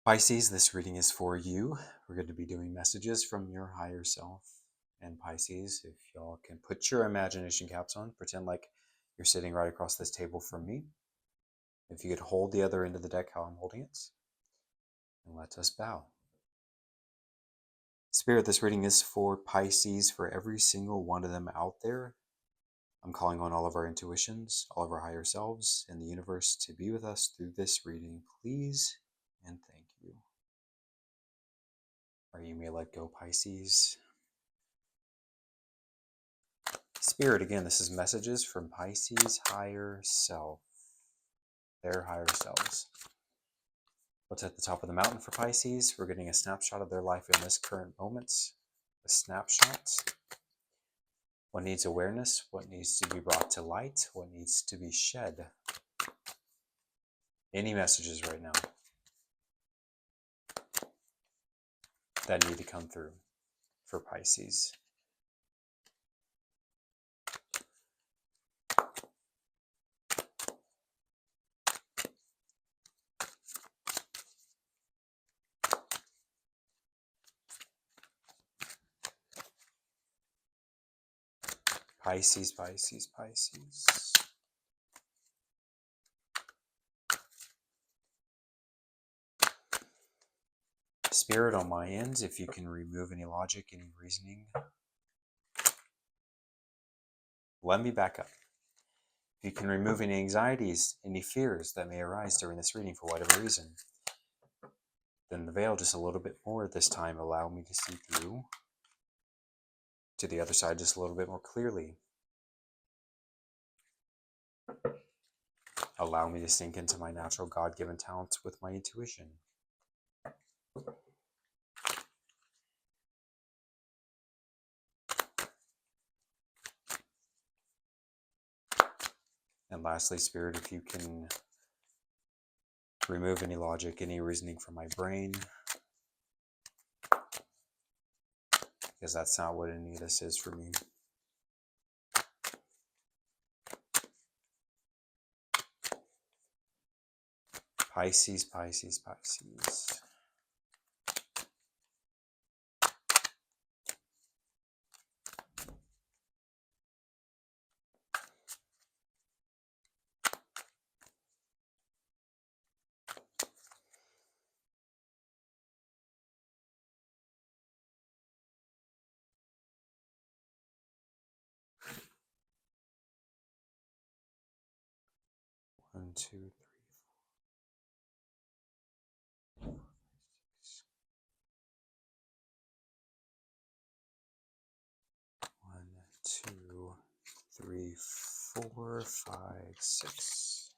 Pisces, this reading is for you. We're going to be doing messages from your higher self. And Pisces, if y'all can put your imagination caps on, pretend like you're sitting right across this table from me. If you could hold the other end of the deck how I'm holding it, and let us bow. Spirit, this reading is for Pisces, for every single one of them out there. I'm calling on all of our intuitions, all of our higher selves, and the universe to be with us through this reading, please, and thank you. Or you may let go, Pisces. Spirit, again, this is messages from Pisces' higher self, their higher selves. What's at the top of the mountain for Pisces? We're getting a snapshot of their life in this current moment. A snapshot. What needs awareness? What needs to be brought to light? What needs to be shed? Any messages right now that need to come through for Pisces? Pisces, Pisces, Pisces. Spirit, on my end, if you can remove any logic, any reasoning, let me back up. If you can remove any anxieties, any fears that may arise during this reading for whatever reason, then the veil just a little bit more this time. Allow me to see through to the other side just a little bit more clearly. Allow me to sink into my natural God-given talents with my intuition. And lastly, Spirit, if you can remove any logic, any reasoning from my brain, because that's not what any of this is for me. Pisces, Pisces, Pisces. One, two, three, 6. 1, 2, 3, 4, 5, 6.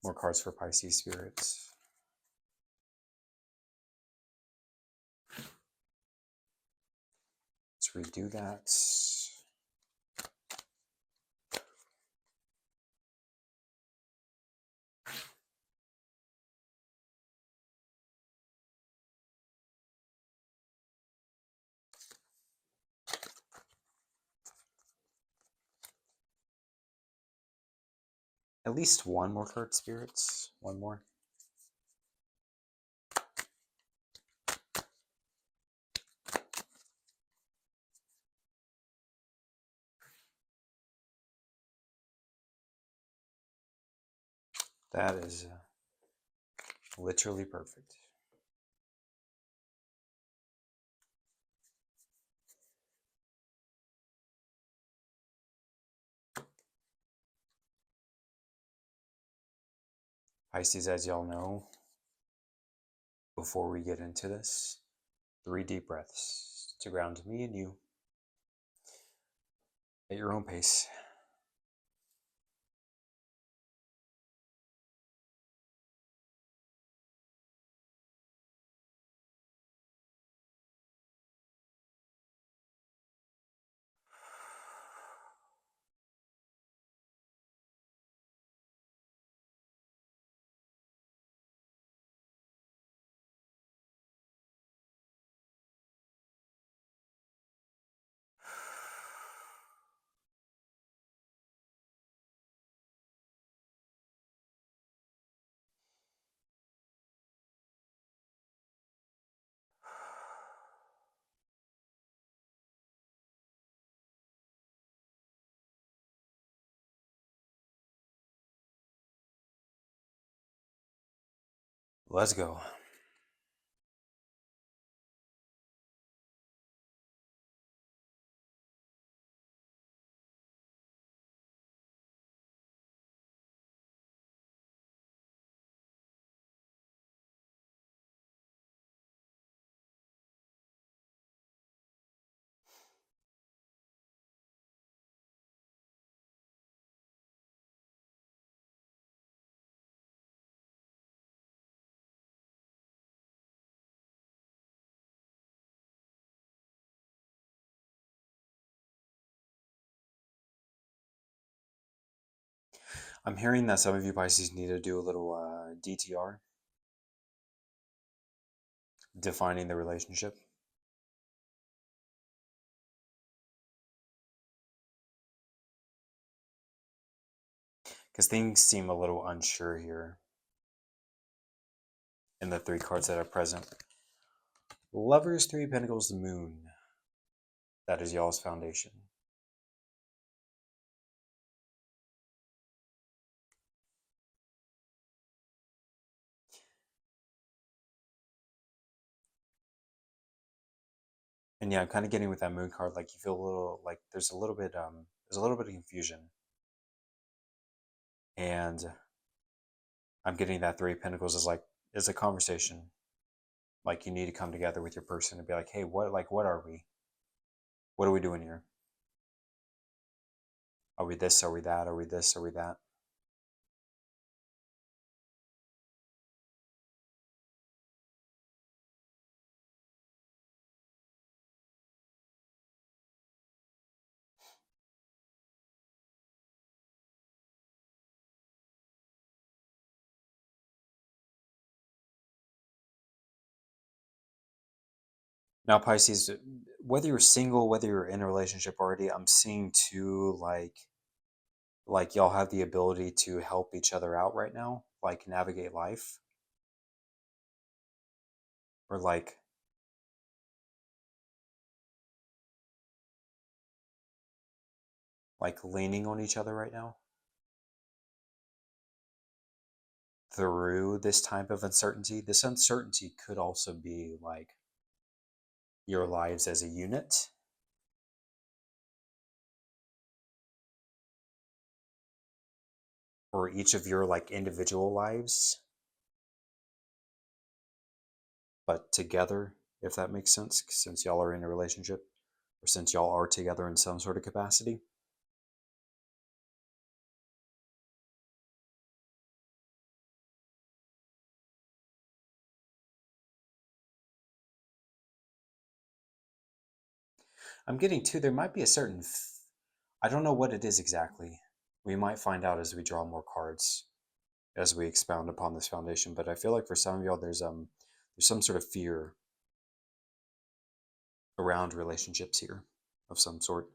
More cards for Pisces, spirits. Let's redo that. At least one more card, spirits. One more. That is literally perfect. Pisces, as y'all know, before we get into this, 3 deep breaths to ground me and you at your own pace. Let's go. I'm hearing that some of you Pisces need to do a little DTR, defining the relationship. Because things seem a little unsure here in the three cards that are present. Lovers, Three of Pentacles, the Moon. That is y'all's foundation. And yeah, I'm kind of getting with that Moon card, like you feel a little like there's a little bit of confusion. And I'm getting that Three of Pentacles is a conversation. Like you need to come together with your person and be like, hey, what are we? What are we doing here? Are we this? Are we that? Are we this? Are we that? Now, Pisces, whether you're single, whether you're in a relationship already, I'm seeing too like y'all have the ability to help each other out right now, like navigate life, or like leaning on each other right now through this type of uncertainty. This uncertainty could also be like your lives as a unit, or each of your like individual lives, but together, if that makes sense, since y'all are in a relationship or since y'all are together in some sort of capacity. I'm getting to there might be a certain I don't know what it is exactly. We might find out as we draw more cards, as we expound upon this foundation, but I feel like for some of y'all there's some sort of fear around relationships here of some sort.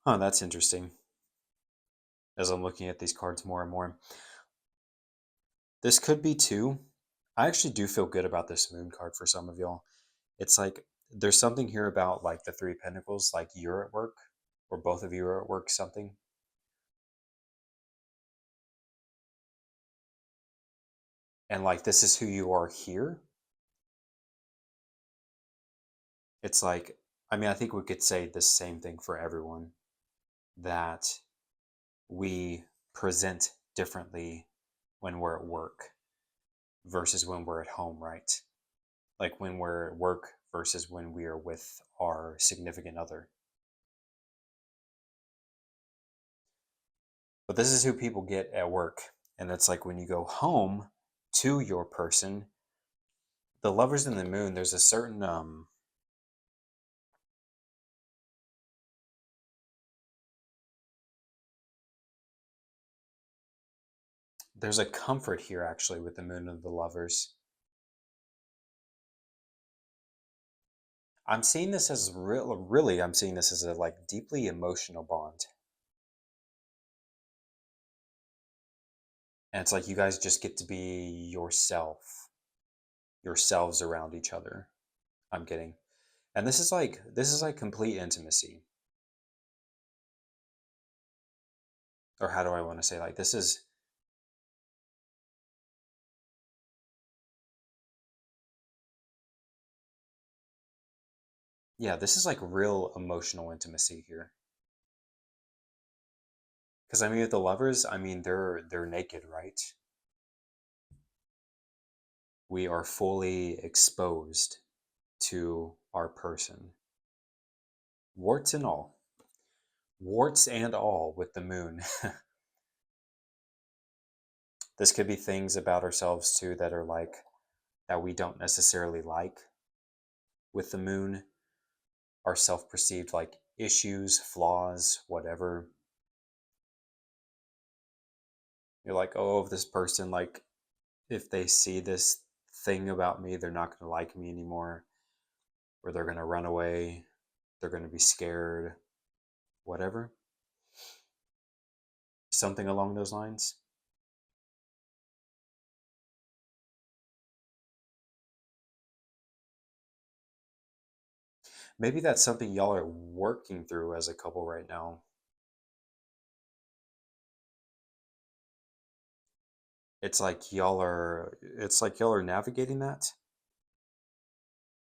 Huh, that's interesting. As I'm looking at these cards more and more. This could be too. I actually do feel good about this moon card for some of y'all. It's like there's something here about like the Three of Pentacles, like you're at work, or both of you are at work, something. And like this is who you are here. It's like, I mean, I think we could say the same thing for everyone, that we present differently when we're at work versus when we're at home, right? Like when we're at work versus when we are with our significant other. But this is who people get at work. And it's like when you go home to your person, the lovers in the moon, there's a certain there's a comfort here actually with the moon of the lovers. I'm seeing this as really, I'm seeing this as a like deeply emotional bond. And it's like you guys just get to be yourselves around each other. I'm getting. And this is like complete intimacy. Or how do I want to say, like, this is, yeah, this is like real emotional intimacy here. Because I mean, with the lovers, I mean, they're naked, right? We are fully exposed to our person, warts and all, warts and all with the moon. This could be things about ourselves too that are like that we don't necessarily like with the moon, our self-perceived like issues, flaws, whatever. You're like, oh, if this person, like, if they see this thing about me, they're not going to like me anymore, or they're going to run away, they're going to be scared, whatever. Something along those lines. Maybe that's something y'all are working through as a couple right now. It's like y'all are navigating that.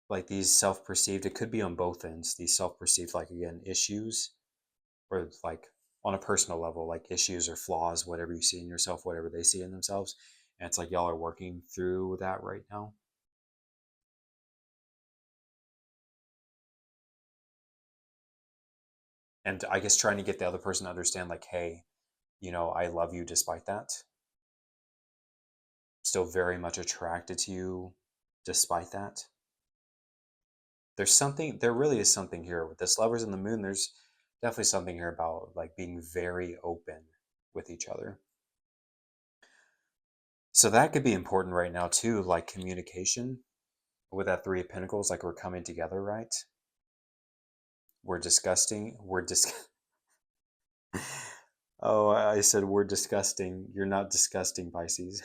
Like these self-perceived, it could be on both ends, these self-perceived, like, again, issues, or like on a personal level, like issues or flaws, whatever you see in yourself, whatever they see in themselves. And it's like y'all are working through that right now. And I guess trying to get the other person to understand, like, hey, I love you despite that. Still very much attracted to you despite that. There really is something here with this lovers in the moon. There's definitely something here about like being very open with each other. So that could be important right now too, like communication with that Three of Pentacles, like we're coming together, right? We're disgusting. Oh, I said we're disgusting. You're not disgusting, Pisces.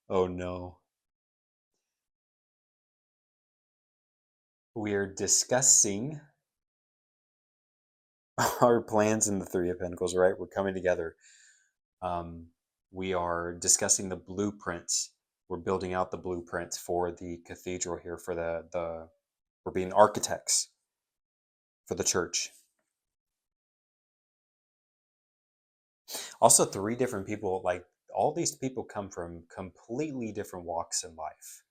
Oh no. We are discussing our plans in the Three of Pentacles, right? We're coming together. Um, we are discussing the blueprints. We're building out the blueprints for the cathedral here, for the we're being architects for the church. Also, three different people, like all these people come from completely different walks in life,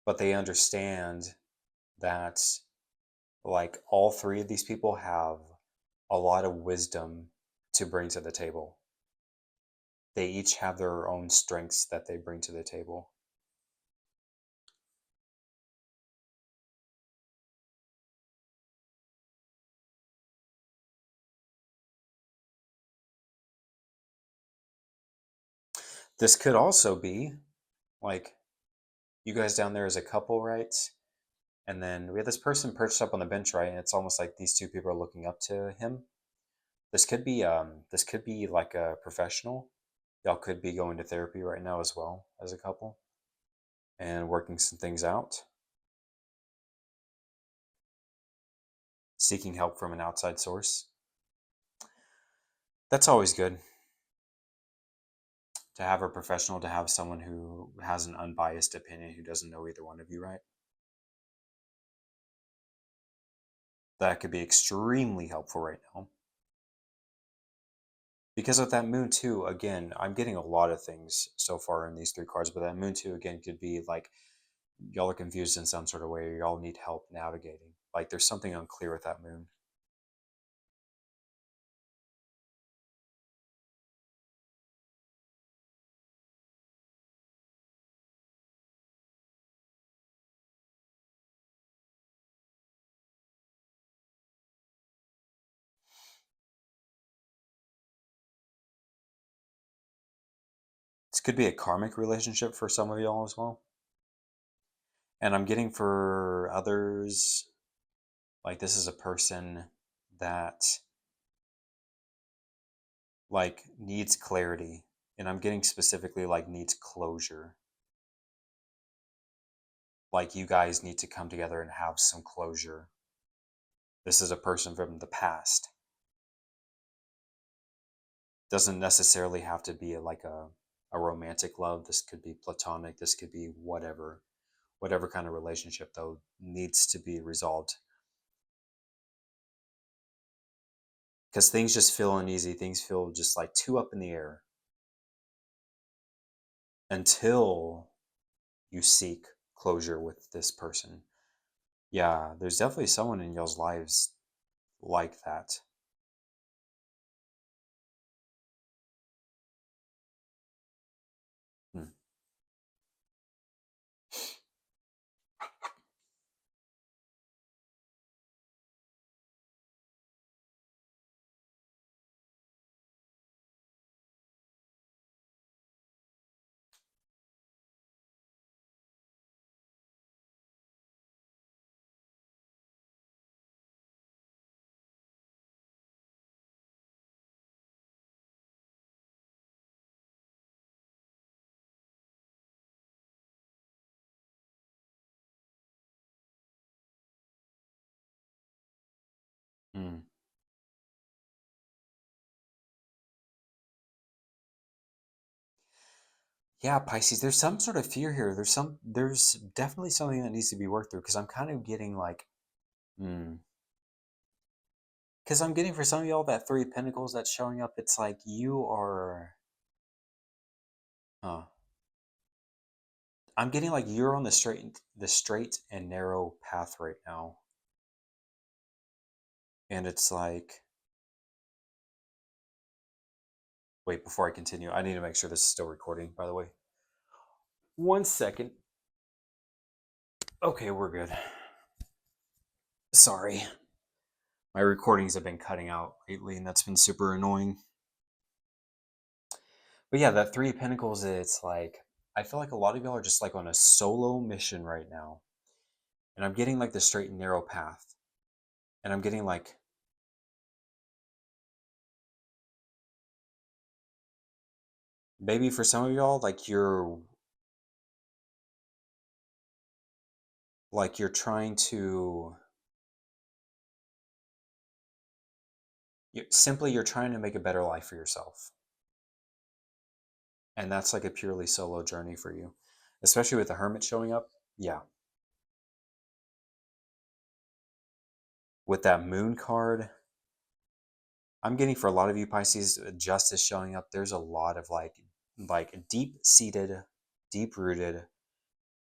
but they understand that like all three of these people have a lot of wisdom to bring to the table. They each have their own strengths that they bring to the table. This could also be like you guys down there as a couple, right? And then we have this person perched up on the bench, right? And it's almost like these two people are looking up to him. This could be like a professional. Y'all could be going to therapy right now as well as a couple and working some things out, seeking help from an outside source. That's always good to have a professional, to have someone who has an unbiased opinion, who doesn't know either one of you, right? That could be extremely helpful right now. Because with that moon too, again, I'm getting a lot of things so far in these three cards, but that moon too, again, could be like y'all are confused in some sort of way, or y'all need help navigating. Like there's something unclear with that moon. This could be a karmic relationship for some of y'all as well. And I'm getting for others, like this is a person that like needs clarity. And I'm getting specifically like needs closure. Like you guys need to come together and have some closure. This is a person from the past. Doesn't necessarily have to be like a romantic love. This could be platonic. This could be whatever kind of relationship though needs to be resolved, because things just feel uneasy. Things feel just like too up in the air until you seek closure with this person. Yeah, there's definitely someone in y'all's lives like that. Hmm. Hmm. Yeah, Pisces, there's some sort of fear here. There's definitely something that needs to be worked through, because I'm kind of getting like, hmm. Because I'm getting for some of y'all that Three of Pentacles that's showing up, it's like you are, huh. I'm getting like you're on the straight and narrow path right now. And it's like, wait, before I continue, I need to make sure this is still recording, by the way. 1 second. Okay, we're good. Sorry. My recordings have been cutting out lately, and that's been super annoying. But yeah, that Three of Pentacles, it's like, I feel like a lot of y'all are just like on a solo mission right now. And I'm getting like the straight and narrow path. And I'm getting like, maybe for some of y'all, like you're trying to, simply you're trying to make a better life for yourself. And that's like a purely solo journey for you, especially with the Hermit showing up. Yeah. With that Moon card, I'm getting for a lot of you Pisces, justice showing up. There's a lot of like deep seated, deep rooted,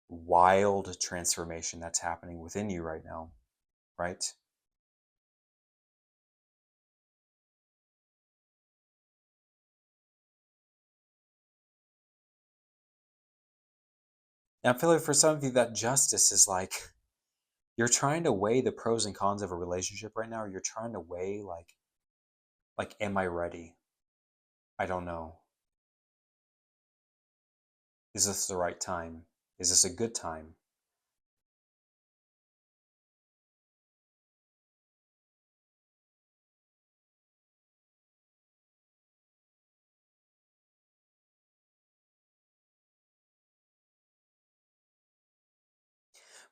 wild transformation that's happening within you right now, right? And I feel like for some of you, that justice is like you're trying to weigh the pros and cons of a relationship right now, or you're trying to weigh like am I ready? I don't know. Is this the right time? Is this a good time?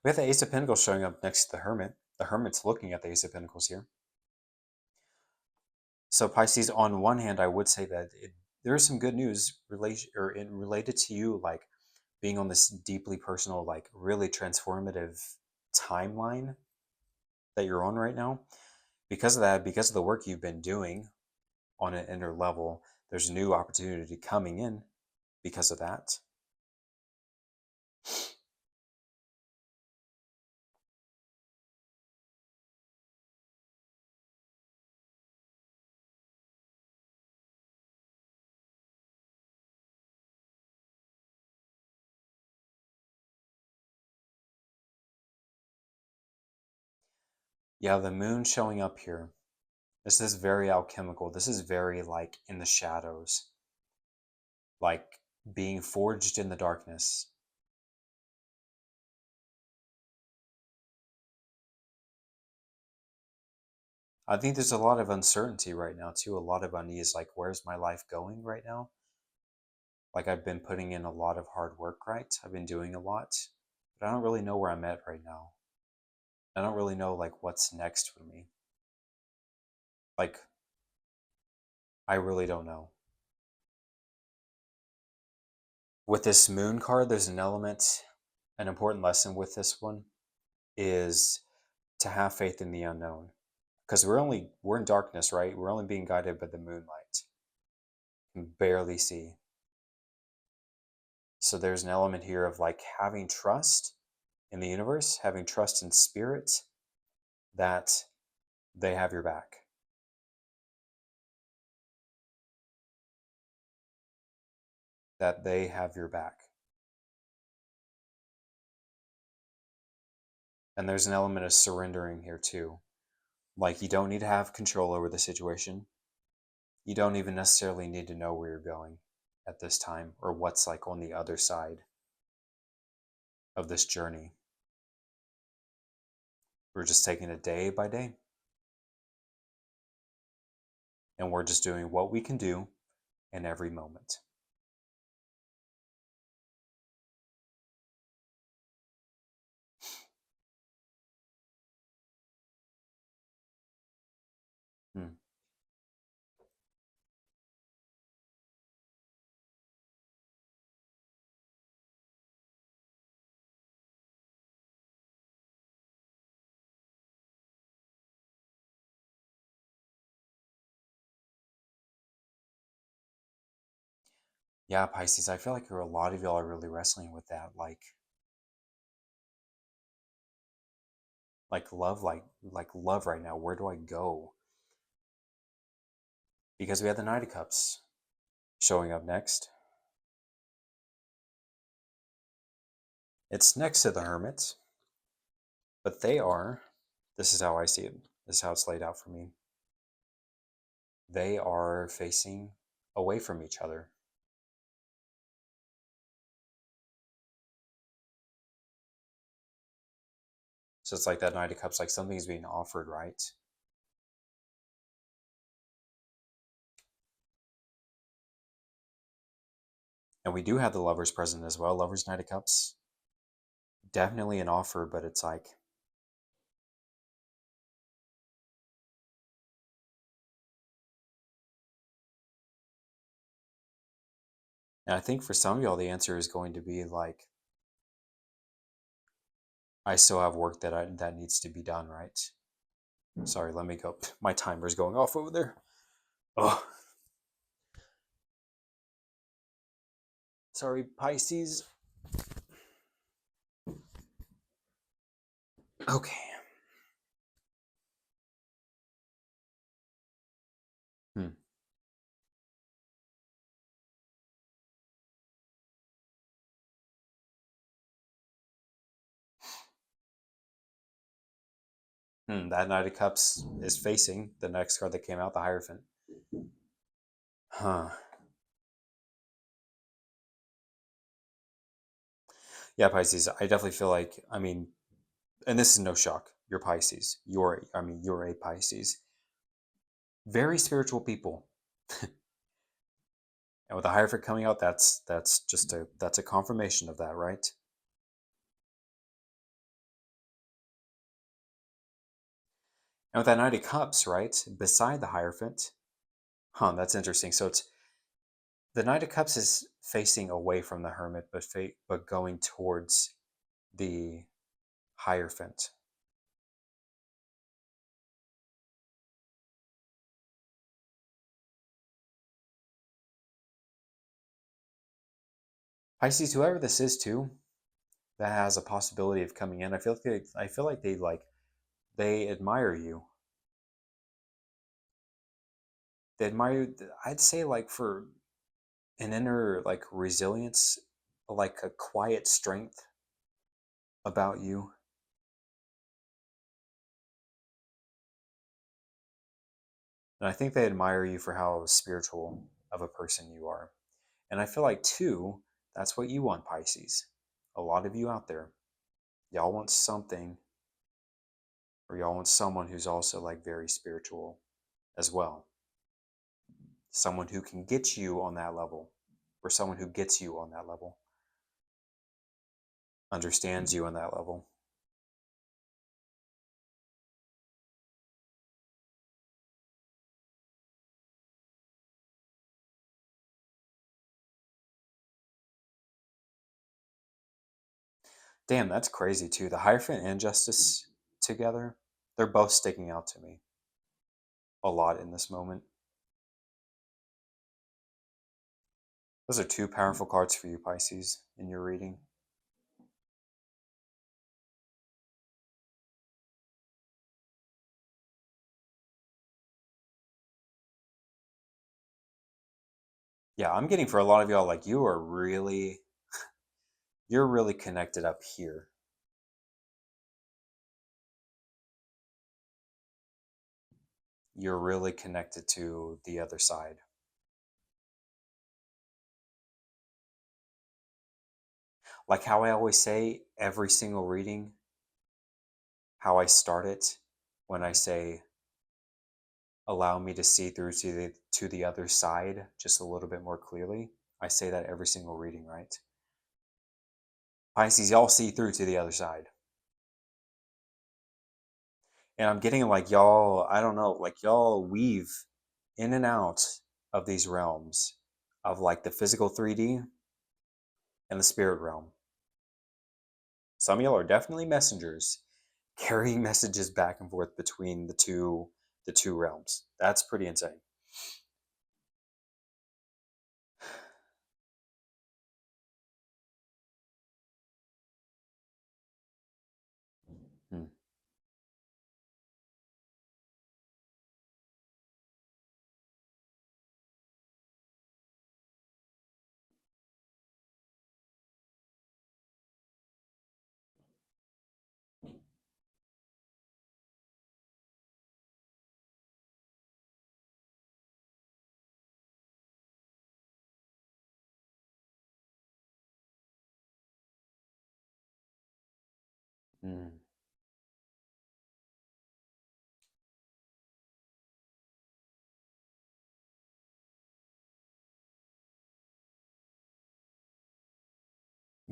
We have the Ace of Pentacles showing up next to the Hermit. The Hermit's looking at the Ace of Pentacles here. So Pisces, on one hand, I would say that there is some good news related to you, like being on this deeply personal, like really transformative timeline that you're on right now. Because of that, because of the work you've been doing on an inner level, there's a new opportunity coming in because of that. Yeah, the moon showing up here. This is very alchemical. This is very like in the shadows. Like being forged in the darkness. I think there's a lot of uncertainty right now too, a lot of unease, like where's my life going right now? Like I've been putting in a lot of hard work, right? I've been doing a lot, but I don't really know where I'm at right now. I don't really know like what's next for me. Like I really don't know. With this moon card, there's an element, an important lesson with this one is to have faith in the unknown. Because we're in darkness, right? We're only being guided by the moonlight. We can barely see. So there's an element here of like having trust in the universe, having trust in spirit that they have your back. That they have your back. And there's an element of surrendering here too. Like you don't need to have control over the situation. You don't even necessarily need to know where you're going at this time or what's like on the other side of this journey. We're just taking it day by day. And we're just doing what we can do in every moment. Hmm. Yeah, Pisces, I feel like a lot of y'all are really wrestling with that. Like love right now. Where do I go? Because we have the Knight of Cups showing up next. It's next to the Hermit, but this is how I see it. This is how it's laid out for me. They are facing away from each other. So it's like that Knight of Cups, like something's being offered, right? And we do have the Lovers present as well. Lovers, Knight of Cups. Definitely an offer, but it's like, and I think for some of y'all, the answer is going to be like, I still have work that needs to be done, right? Sorry, let me go. My timer's going off over there. Oh, sorry, Pisces. Okay. Hmm. That Knight of Cups is facing the next card that came out, the Hierophant. Huh. Yeah, Pisces. I definitely feel like, I mean, and this is no shock. You're Pisces. You're a Pisces. Very spiritual people. And with the Hierophant coming out, that's a confirmation of that, right? And with that Knight of Cups, right, beside the Hierophant, that's interesting. So it's the Knight of Cups is facing away from the Hermit, but going towards the Hierophant. Pisces, whoever this is too, that has a possibility of coming in. I feel like they admire you. They admire you. I'd say like for an inner like resilience, like a quiet strength about you. And I think they admire you for how spiritual of a person you are. And I feel like, too, that's what you want, Pisces. A lot of you out there, y'all want something, or y'all want someone who's also like very spiritual as well. Someone who can get you on that level, or someone who gets you on that level, understands you on that level. Damn, that's crazy too. The Hierophant and Justice together, they're both sticking out to me a lot in this moment. Those are two powerful cards for you, Pisces, in your reading. Yeah, I'm getting for a lot of y'all, like you're really connected up here. You're really connected to the other side. Like how I always say every single reading, how I start it when I say, allow me to see through to the other side just a little bit more clearly. I say that every single reading, right? Pisces, y'all see through to the other side. And I'm getting like y'all, I don't know, like y'all weave in and out of these realms of like the physical 3D and the spirit realm. Some of y'all are definitely messengers carrying messages back and forth between the two realms. That's pretty insane. Hmm. Hmm.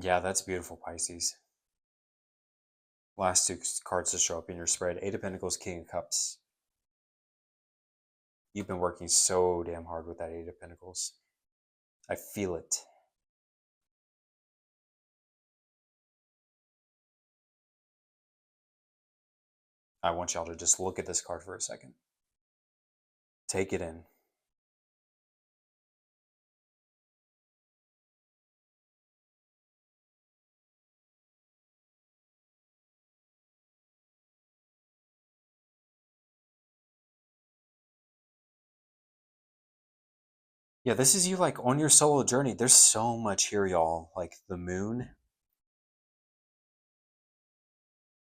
Yeah, that's beautiful, Pisces. Last two cards to show up in your spread: Eight of Pentacles, King of Cups. You've been working so damn hard with that Eight of Pentacles. I feel it. I want y'all to just look at this card for a second. Take it in. Yeah, this is you like on your solo journey. There's so much here, y'all. Like the moon.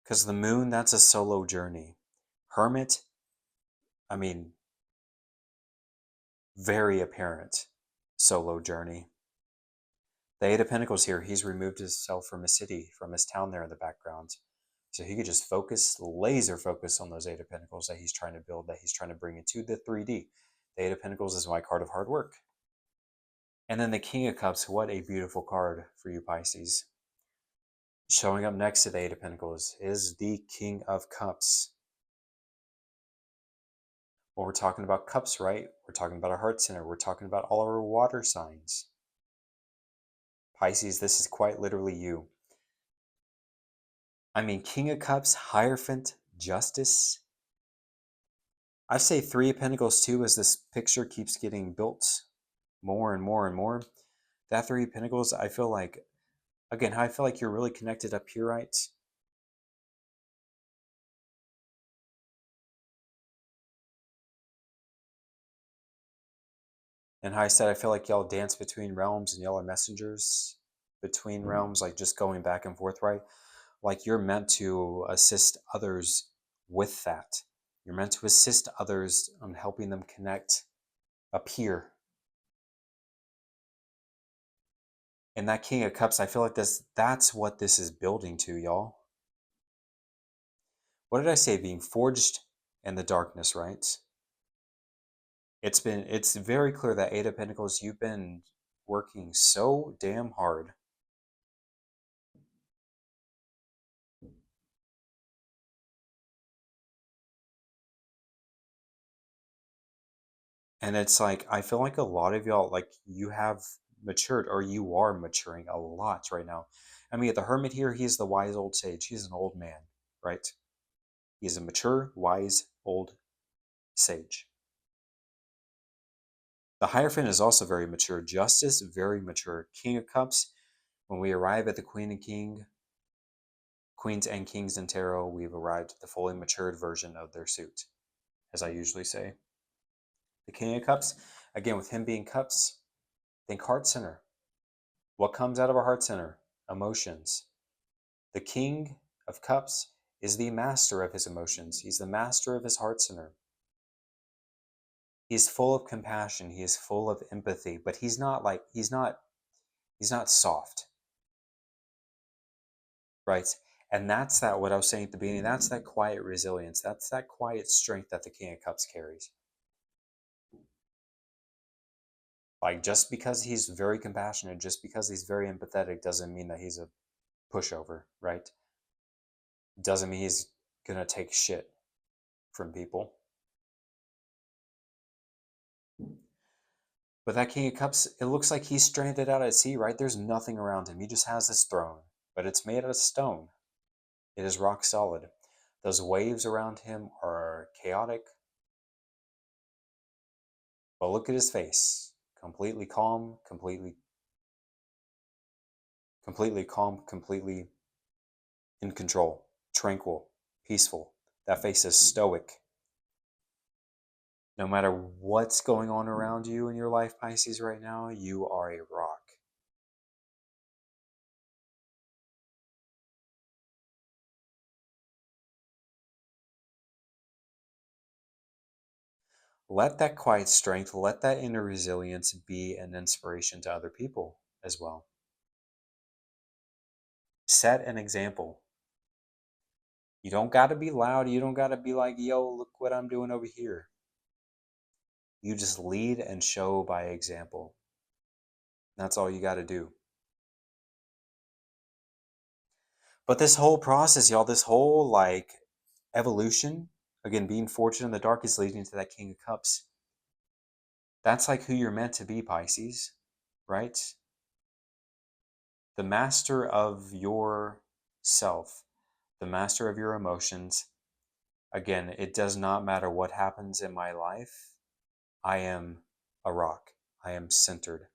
Because the moon, that's a solo journey. Hermit, I mean, very apparent solo journey. The Eight of Pentacles here, he's removed himself from his city, from his town there in the background. So he could just focus, laser focus on those Eight of Pentacles that he's trying to build, that he's trying to bring into the 3D. The Eight of Pentacles is my card of hard work. And then the King of Cups, what a beautiful card for you, Pisces. Showing up next to the Eight of Pentacles is the King of Cups. When we're talking about cups, right? We're talking about our heart center. We're talking about all our water signs. Pisces, this is quite literally you. I mean, King of Cups, Hierophant, Justice. I say Three of Pentacles too, as this picture keeps getting built more and more and more. That Three of Pentacles, I feel like, again, I feel like you're really connected up here, right? And how I said, I feel like y'all dance between realms and y'all are messengers between realms, like just going back and forth, right? Like you're meant to assist others with that. You're meant to assist others on helping them connect up here. And that King of Cups, I feel like that's what this is building to, y'all. What did I say? Being forged in the darkness, right? It's very clear that Eight of Pentacles, you've been working so damn hard. And it's like, I feel like a lot of y'all, like, you have matured, or you are maturing a lot right now. I mean, the Hermit here, he's the wise old sage. He's an old man, right? He's a mature, wise, old sage. The Hierophant is also very mature. Justice, very mature. King of Cups, when we arrive at the Queen and King, Queens and Kings in Tarot, we've arrived at the fully matured version of their suit, as I usually say. The King of Cups, again, with him being cups, think heart center. What comes out of our heart center? Emotions. The King of Cups is the master of his emotions. He's the master of his heart center. He's full of compassion. He is full of empathy, but he's not soft, right? And that's that, what I was saying at the beginning, that's that quiet resilience. That's that quiet strength that the King of Cups carries. Like, just because he's very compassionate, just because he's very empathetic, doesn't mean that he's a pushover, right? Doesn't mean he's gonna take shit from people. But that King of Cups, it looks like he's stranded out at sea, right? There's nothing around him. He just has this throne, but it's made out of stone. It is rock solid. Those waves around him are chaotic, but look at his face. Completely calm, completely calm, completely in control, tranquil, peaceful. That face is stoic. No matter what's going on around you in your life, Pisces, right now, you are a rock. Let that quiet strength, let that inner resilience be an inspiration to other people as well. Set an example. You don't got to be loud. You don't got to be like, yo, look what I'm doing over here. You just lead and show by example. That's all you got to do. But this whole process, y'all, this whole like evolution, again, being fortunate in the dark is leading to that King of Cups. That's like who you're meant to be, Pisces, right? The master of your self, the master of your emotions. Again, it does not matter what happens in my life. I am a rock. I am centered.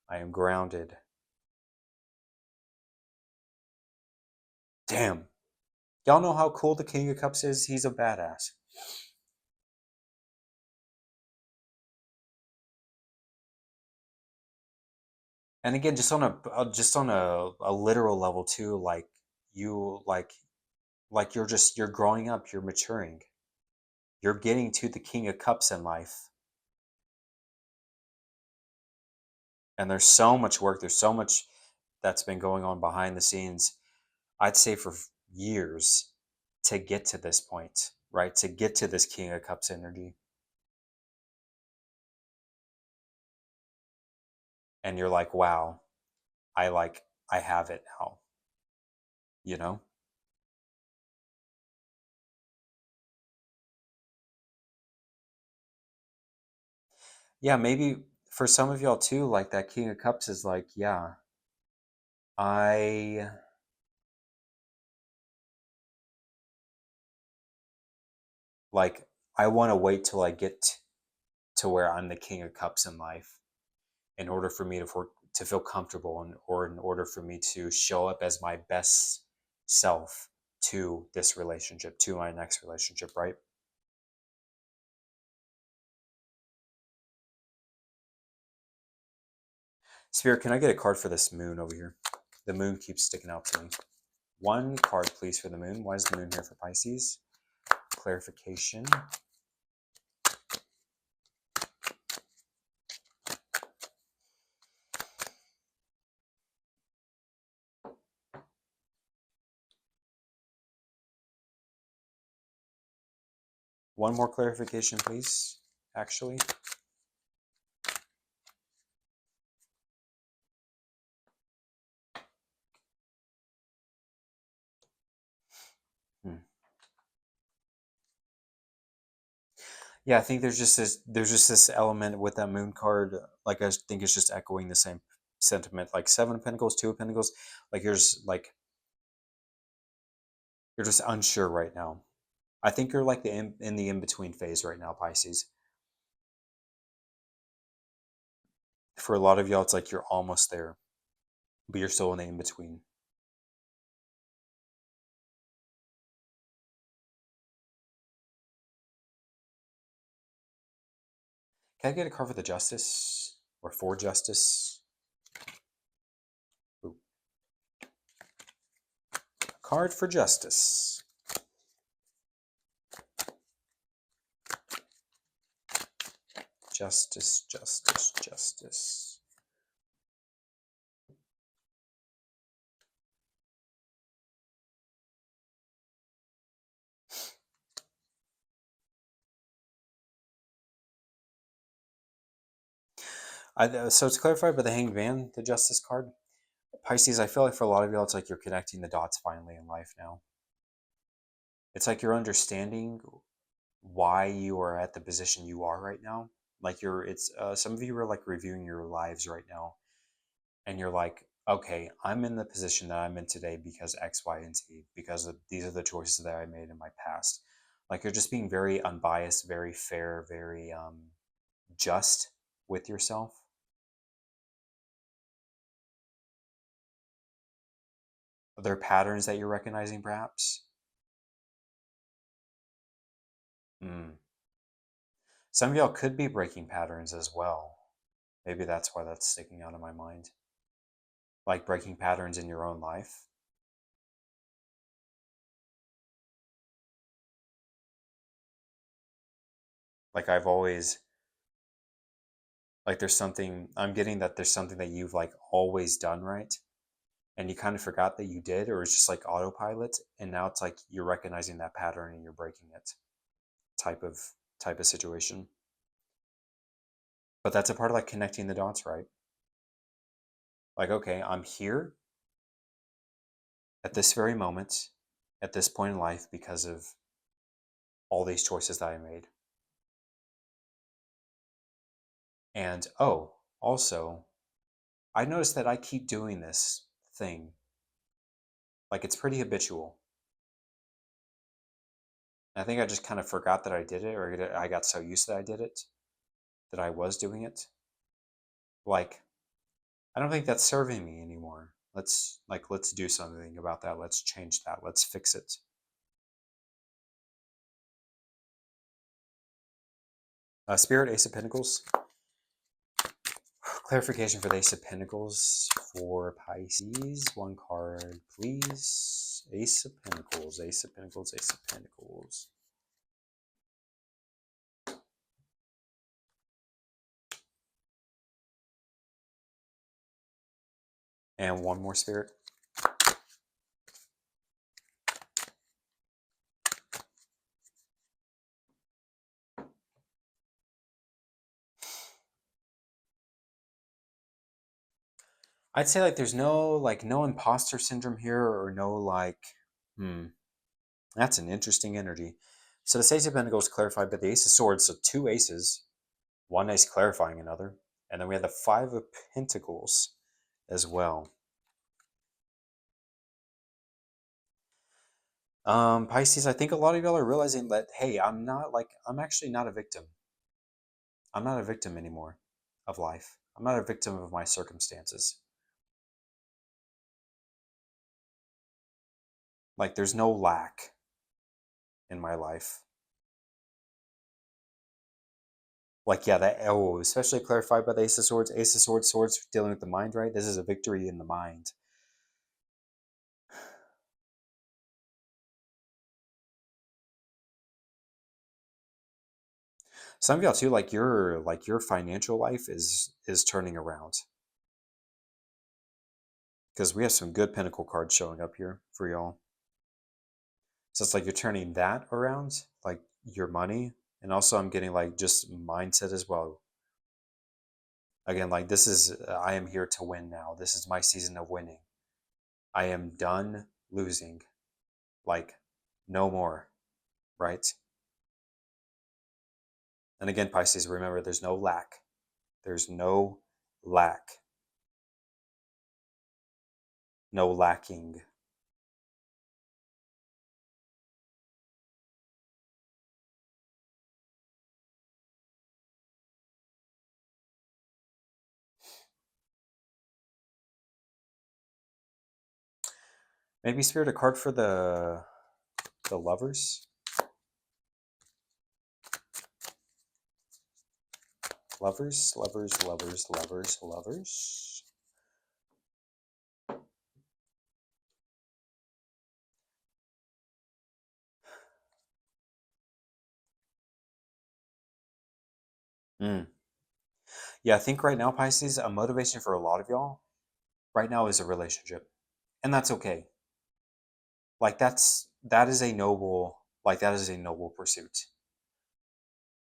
I am grounded. Damn. Y'all know how cool the King of Cups is? He's a badass. And again, just on a literal level too, like you like you're growing up, you're maturing. You're getting to the King of Cups in life. And there's so much work, there's so much that's been going on behind the scenes, I'd say for years, to get to this point, right? To get to this King of Cups energy. And you're like, wow, I have it now, you know? Yeah, maybe for some of y'all too, like that King of Cups is like, yeah, I like I want to wait till I get to where I'm the King of Cups in life in order for me to feel comfortable, and or in order for me to show up as my best self to this relationship, to my next relationship, right? Spirit, can I get a card for this moon over here? The moon keeps sticking out to me. One card, please, for the moon. Why is the moon here for Pisces? Clarification. One more clarification, please, actually. Yeah, I think there's just this element with that moon card. Like I think it's just echoing the same sentiment. Like Seven of Pentacles, Two of Pentacles. Like you're just unsure right now. I think you're like in the in between phase right now, Pisces. For a lot of y'all, it's like you're almost there, but you're still in the in between. Can I get a card for the Justice or for Justice? Ooh. Card for Justice. Justice, justice, justice. So it's clarified by the Hanged Man, the Justice card. Pisces, I feel like for a lot of y'all, it's like you're connecting the dots finally in life now. It's like you're understanding why you are at the position you are right now. Like some of you are like reviewing your lives right now, and you're like, okay, I'm in the position that I'm in today because X, Y, and Z, because these are the choices that I made in my past. Like you're just being very unbiased, very fair, very just with yourself. Are there patterns that you're recognizing, perhaps? Mm. Some of y'all could be breaking patterns as well. Maybe that's why that's sticking out of my mind. Like breaking patterns in your own life. Like I've always, like I'm getting that there's something that you've like always done right. And you kind of forgot that you did, or it's just like autopilot. And now it's like you're recognizing that pattern and you're breaking it type of situation. But that's a part of like connecting the dots, right? Like, okay, I'm here at this very moment, at this point in life, because of all these choices that I made. And oh, also, I noticed that I keep doing this thing. Like it's pretty habitual. I think I just kind of forgot that I did it, or I got so used that I did it that I was doing it. Like, I don't think that's serving me anymore. Let's do something about that. Let's change that. Let's fix it. Spirit, Ace of Pentacles. Clarification for the Ace of Pentacles for Pisces. One card, please. Ace of Pentacles, Ace of Pentacles, Ace of Pentacles. And one more, Spirit. I'd say like there's no imposter syndrome here, or no that's an interesting energy. So the Ace of Pentacles clarified by the Ace of Swords, so two aces, one ace clarifying another, and then we have the Five of Pentacles as well. Pisces, I think a lot of y'all are realizing that, hey, I'm actually not a victim. I'm not a victim anymore of life. I'm not a victim of my circumstances. Like there's no lack in my life. Like, yeah, especially clarified by the Ace of Swords. Ace of Swords, swords dealing with the mind, right? This is a victory in the mind. Some of y'all too, like your financial life is turning around. Because we have some good Pentacle cards showing up here for y'all. So it's like you're turning that around. Like your money, and also I'm getting like just mindset as well. Again, like this is I am here to win now. This is my season of winning. I am done losing. Like no more, right? And again, Pisces, remember there's no lack. There's no lack. No lacking. Maybe Spirit a card for the lovers. Lovers, lovers, lovers, lovers, lovers. Mm. Yeah, I think right now, Pisces, a motivation for a lot of y'all right now is a relationship. And that's okay. Like that is a noble that is a noble pursuit.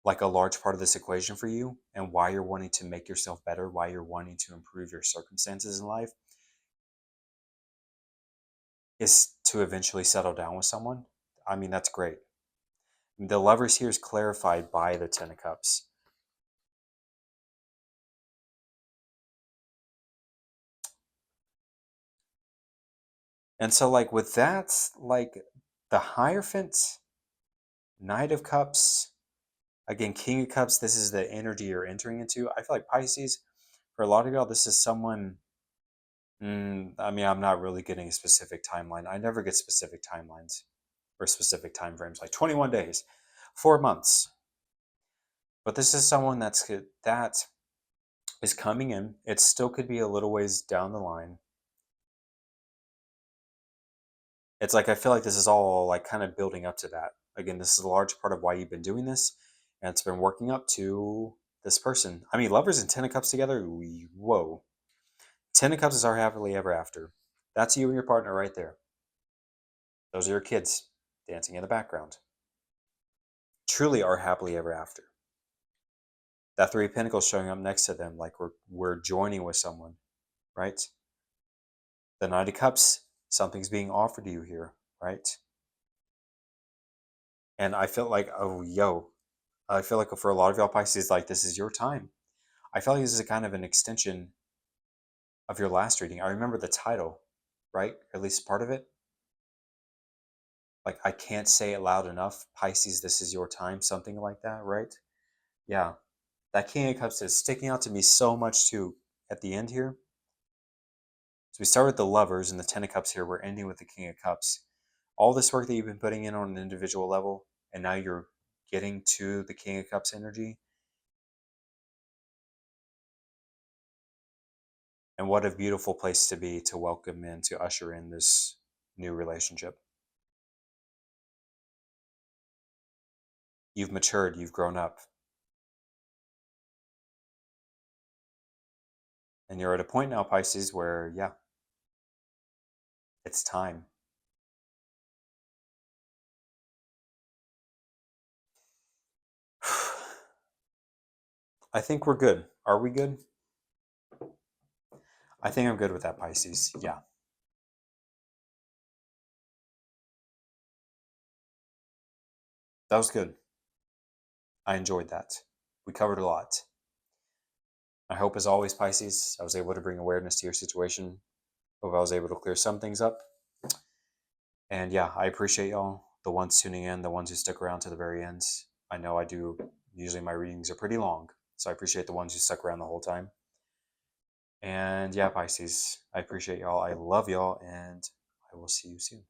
Like a large part of this equation for you and why you're wanting to make yourself better, why you're wanting to improve your circumstances in life is to eventually settle down with someone. I mean, that's great. The lovers here is clarified by the Ten of Cups. And so, like, with that, like, the Hierophant, Knight of Cups, again, King of Cups, this is the energy you're entering into. I feel like Pisces, for a lot of y'all, this is someone. I mean, I'm not really getting a specific timeline. I never get specific timelines or specific time frames, like 21 days, 4 months. But this is someone that is coming in. It still could be a little ways down the line. It's like I feel like this is all like kind of building up to that. Again, this is a large part of why you've been doing this, and it's been working up to this person. I mean, lovers and Ten of Cups together. Whoa, Ten of Cups is our happily ever after. That's you and your partner right there. Those are your kids dancing in the background. Truly are happily ever after. That Three of Pentacles showing up next to them, like we're joining with someone, right? The Knight of Cups, something's being offered to you here, right? And I feel like, oh, yo, I feel like for a lot of y'all Pisces, like this is your time. I feel like this is a kind of an extension of your last reading. I remember the title, right? At least part of it. Like, I can't say it loud enough. Pisces, this is your time. Something like that, right? Yeah. That King of Cups is sticking out to me so much too at the end here. So we start with the lovers and the Ten of Cups here. We're ending with the King of Cups. All this work that you've been putting in on an individual level, and now you're getting to the King of Cups energy. And what a beautiful place to be to welcome in, to usher in this new relationship. You've matured, you've grown up. And you're at a point now, Pisces, where, yeah, it's time. I think we're good. Are we good? I think I'm good with that, Pisces. Yeah. That was good. I enjoyed that. We covered a lot. I hope, as always, Pisces, I was able to bring awareness to your situation. Hope I was able to clear some things up. And yeah, I appreciate y'all, the ones tuning in, the ones who stuck around to the very end. I know I do. Usually my readings are pretty long, so I appreciate the ones who stuck around the whole time. And yeah, Pisces, I appreciate y'all. I love y'all, and I will see you soon.